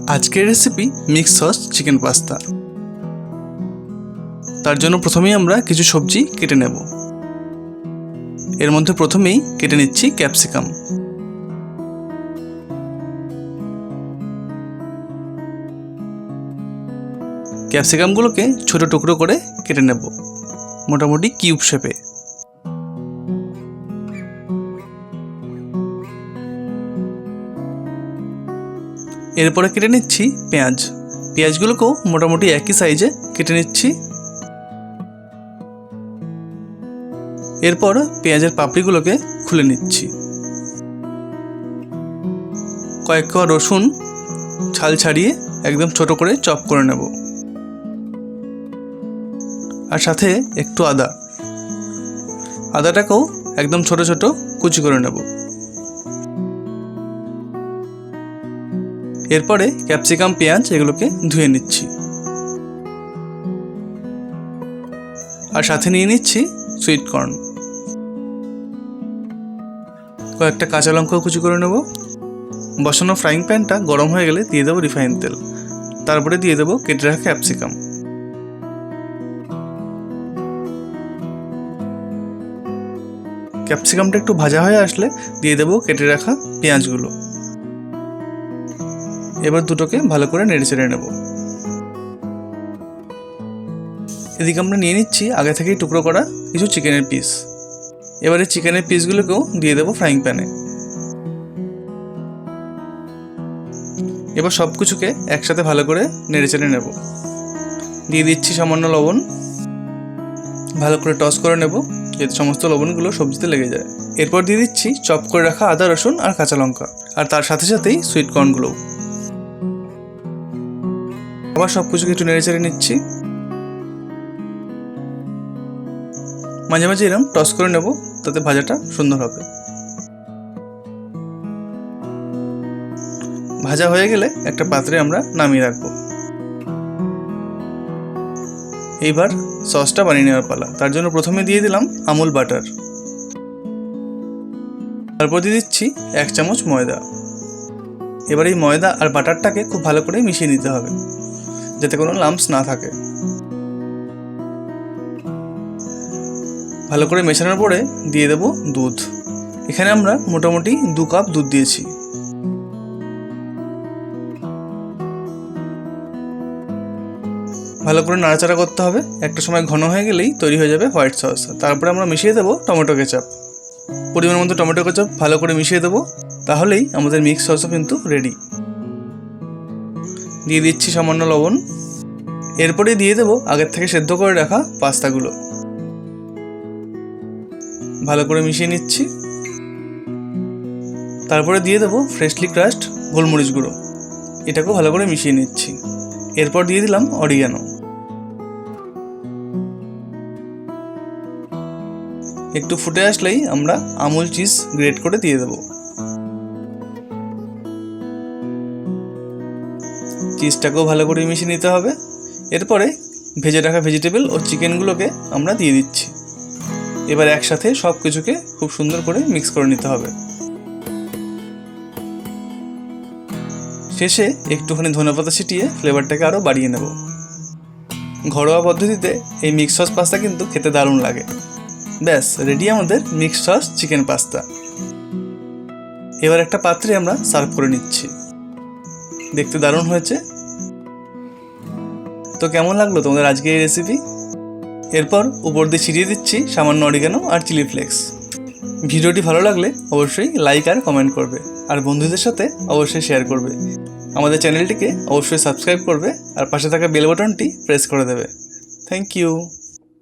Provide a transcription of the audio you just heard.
আজকের recipe mix sauce chicken pasta. তার জন্য প্রথমেই আমরা কিছু সবজি কেটে নেব। এর মধ্যে প্রথমেই কেটে নিচ্ছি ক্যাপসিকাম। ক্যাপসিকামগুলোকে ছোট টুকরো করে কেটে নেব, মোটামুটি কিউব শেপে। এরপরে কেটে নিচ্ছি পেঁয়াজ। পেঁয়াজগুলোকেও মোটামুটি একই সাইজে কেটে নিচ্ছি। এরপর পেঁয়াজের পাপড়িগুলোকে খুলে নিচ্ছি। কয়েক কোয়া রসুন ছাল ছাড়িয়ে একদম ছোট করে চপ করে নেব, আর সাথে একটু আদাটাকেও একদম ছোট ছোট কুচি করে নেব। এরপরে ক্যাপসিকাম পেঁয়াজ এগুলোকে ধুয়ে নিচ্ছি, আর সাথে নিয়ে নিচ্ছি সুইট কর্ন। কয়েকটা কাঁচা লঙ্কাও কুচি করে নেব। বসানো ফ্রাইং প্যানটা গরম হয়ে গেলে দিয়ে দেবো রিফাইন তেল, তারপরে দিয়ে দেবো কেটে রাখা ক্যাপসিকাম। ক্যাপসিকামটা একটু ভাজা হয়ে আসলে দিয়ে দেবো কেটে রাখা পেঁয়াজগুলো। এবার দুটোকে ভালো করে নেড়ে চেড়ে নেব। এদিকে আমরা নিয়ে নিচ্ছি আগে থেকেই টুকরো করা কিছু চিকেনের পিস। এবারে চিকেনের পিসগুলোকেও দিয়ে দেবো ফ্রাইং প্যানে। এবার সব কিছুকে একসাথে ভালো করে নেড়ে চেড়ে নেব। দিয়ে দিচ্ছি সামান্য লবণ, ভালো করে টস করে নেব যাতে সমস্ত লবণগুলো সবজিতে লেগে যায়। এরপর দিয়ে দিচ্ছি চপ করে রাখা আদা, রসুন আর কাঁচা লঙ্কা, আর তার সাথে সাথেই সুইট কর্নগুলো। আবার সব কিছুকে একটু নেড়ে চেড়ে নিচ্ছি। মাঝে মাঝে এরকম টস করে নেব, তাতে ভাজাটা সুন্দর হবে। ভাজা হয়ে গেলে একটা পাত্রে আমরা নামিয়ে রাখবো। এইবার সসটা বানিয়ে নেওয়ার পালা। তার জন্য প্রথমে দিয়ে দিলাম আমুল বাটার, তারপর দিয়ে দিচ্ছি 1 চামচ ময়দা। এবার এই ময়দা আর বাটারটাকে খুব ভালো করে মিশিয়ে নিতে হবে যাতে কোনো লাম্পস না থাকে। ভালো করে মেশানোর পরে দিয়ে দেবো দুধ। এখানে আমরা মোটামুটি 2 কাপ দুধ দিয়েছি। ভালো করে নাড়াচাড়া করতে হবে। একটা সময় ঘন হয়ে গেলেই তৈরি হয়ে যাবে হোয়াইট সস। তারপরে আমরা মিশিয়ে দেবো টমেটো কেচাপ। পরিমাণ মতো টমেটো কেচাপ ভালো করে মিশিয়ে দেবো, তাহলেই আমাদের মিক্স সসও কিন্তু রেডি। দিয়ে দিচ্ছি সামান্য লবণ। এরপরে দিয়ে দেবো আগের থেকে সেদ্ধ করে রাখা পাস্তাগুলো। ভালো করে মিশিয়ে নিচ্ছি। তারপরে দিয়ে দেবো ফ্রেশলি ক্রাশড গোলমরিচ গুঁড়ো। এটাকেও ভালো করে মিশিয়ে নিচ্ছি। এরপর দিয়ে দিলাম অরিগানো। একটু ফুটে আসলেই আমরা আমুল চিজ গ্রেট করে দিয়ে দেবো। চিজটাকেও ভালো করে মিশিয়ে নিতে হবে। এরপরে ভেজে রাখা ভেজিটেবল ও চিকেনগুলোকে আমরা দিয়ে দিচ্ছি। এবার একসাথে সব কিছুকে খুব সুন্দর করে মিক্স করে নিতে হবে। শেষে একটুখানি ধনেপাতা ছিটিয়ে ফ্লেভারটাকে আরও বাড়িয়ে নেব। ঘরোয়া পদ্ধতিতে এই মিক্স সস পাস্তা কিন্তু খেতে দারুণ লাগে। ব্যাস রেডি আমাদের মিক্স সস চিকেন পাস্তা। এবার একটা পাত্রে আমরা সার্ভ করে নিচ্ছি। দেখতে দারুণ হয়েছে। তো কেমন লাগলো তোমাদের আজকে এই রেসিপি? এরপর উপর দিয়ে ছিটিয়ে দিচ্ছি সামান্য অরিগানো আর চিলি ফ্লেক্স। ভিডিওটি ভালো লাগলে অবশ্যই লাইক আর কমেন্ট করবে, আর বন্ধুদের সাথে অবশ্যই শেয়ার করবে। আমাদের চ্যানেলটিকে অবশ্যই সাবস্ক্রাইব করবে, আর পাশে থাকা বেল বাটনটি প্রেস করে দেবে। Thank you.